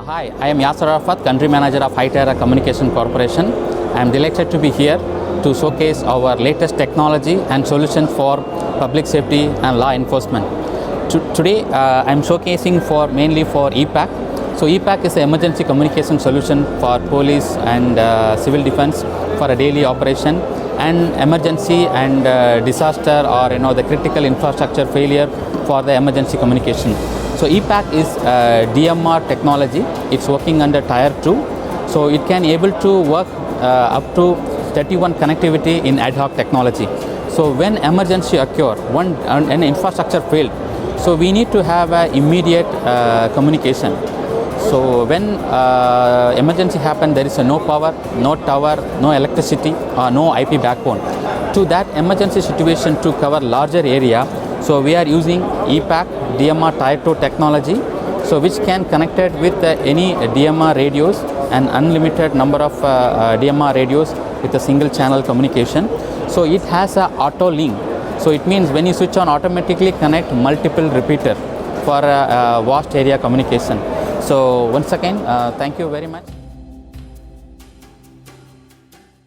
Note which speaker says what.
Speaker 1: Hi, I am Yasar Arafath, Country Manager of Hytera Communication Corporation. I am delighted to be here to showcase our latest technology and solutions for public safety and law enforcement. Today, I am showcasing mainly for E-pack. So E-pack is an emergency communication solution for police and civil defense for a daily operation and emergency and disaster or the critical infrastructure failure for the emergency communication. So E-pack is DMR technology. It's working under Tier 2. So it can able to work up to 31 connectivity in ad-hoc technology. So when emergency occur, an infrastructure failed, so we need to have immediate communication. So when emergency happen, there is no power, no tower, no electricity, or no IP backbone. To that emergency situation to cover larger area, so we are using E-pack DMR Tier 2 technology, so which can connected with any DMR radios and unlimited number of DMR radios with a single channel communication. So it has a auto link. So it means when you switch on, automatically connect multiple repeater for vast area communication. So once again, thank you very much.